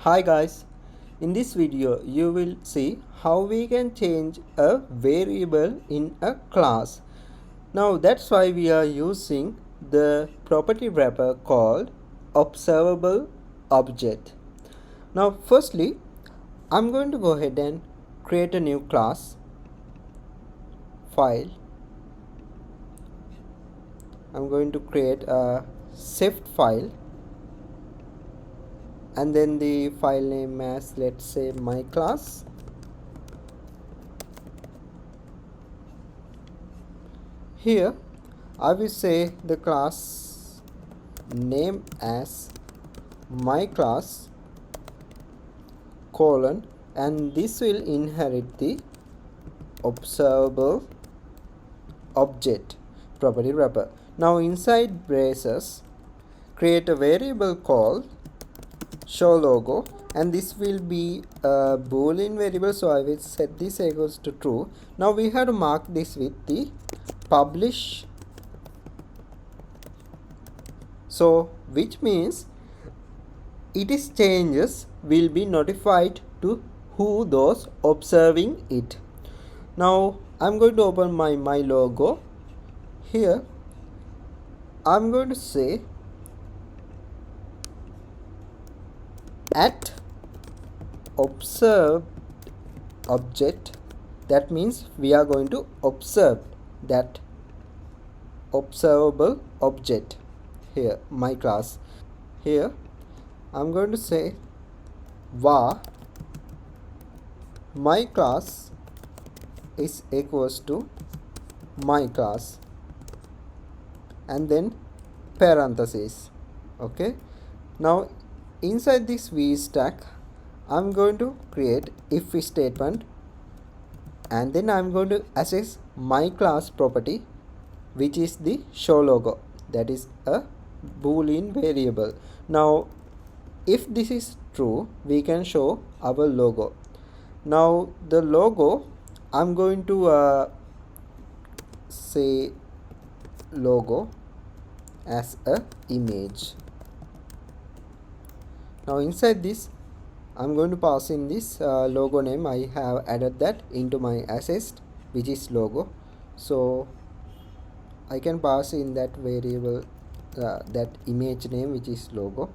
Hi guys, in this video you will see how we can change a variable in a class. Now that's why we are using the property wrapper called ObservableObject. Now firstly, I'm going to go ahead and create a new class file. I'm going to create a Swift file and then the file name as, let's say, my class. Here I will say the class name as my class colon, and this will inherit the observable object property wrapper. Now inside braces create a variable called show logo, and this will be a boolean variable, so I will set this equals to true. Now we have to mark this with the publish, so which means its changes will be notified to who those observing it. Now I'm going to open my logo. Here I'm going to say at observed object, that means we are going to observe that observable object. Here my class, here I'm going to say var my class is equals to my class and then parentheses. Okay, now inside this v stack I'm going to create if statement, and then I'm going to access my class property, which is the show logo, that is a boolean variable. Now if this is true, we can show our logo. Now the logo I'm going to say logo as a image. Now inside this I'm going to pass in this logo name. I have added that into my assets, which is logo, so I can pass in that variable that image name, which is logo.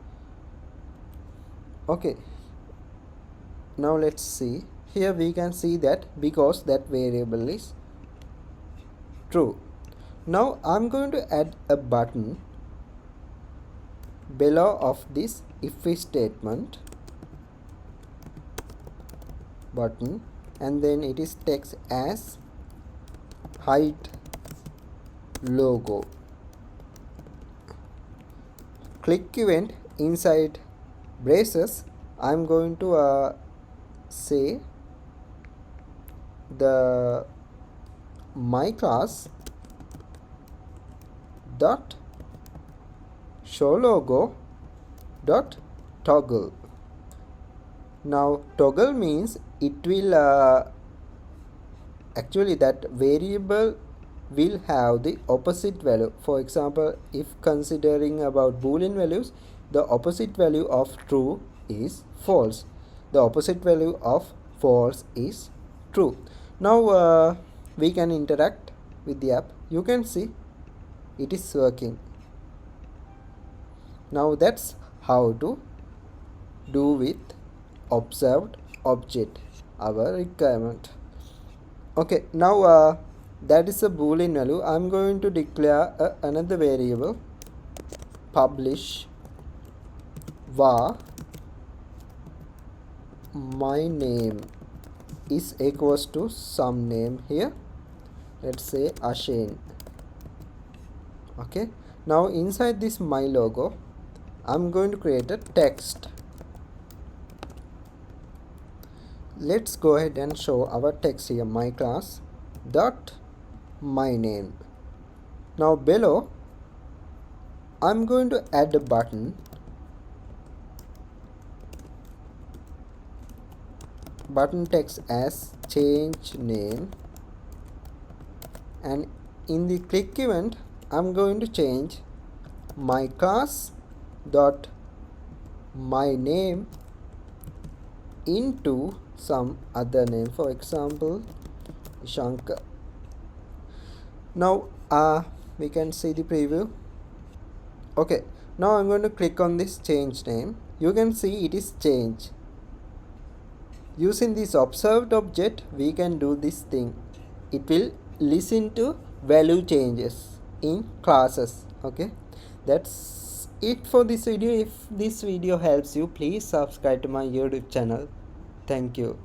Okay, now let's see. Here we can see that because that variable is true. Now I'm going to add a button below of this if statement button, and then it is text as height logo. Click event inside braces I'm going to say the my class dot show logo dot toggle. Now toggle means it will actually that variable will have the opposite value. For example, if considering about boolean values, the opposite value of true is false, the opposite value of false is true. Now we can interact with the app. You can see it is working. Now that's how to do with observed object our requirement. Okay, now that is a boolean value. I'm going to declare another variable publish var my name is equals to some name. Here let's say Ashen. Okay, now inside this my logo I'm going to create a text. Let's go ahead and show our text here, my class dot my name. Now below I'm going to add a button text as change name, and in the click event I'm going to change my class dot my name into some other name, for example Shankar. Now we can see the preview. Okay, now I'm going to click on this change name. You can see it is changed. Using this observed object, we can do this thing. It will listen to value changes in classes. Okay, that's it for this video. If this video helps you, please subscribe to my YouTube channel. Thank you.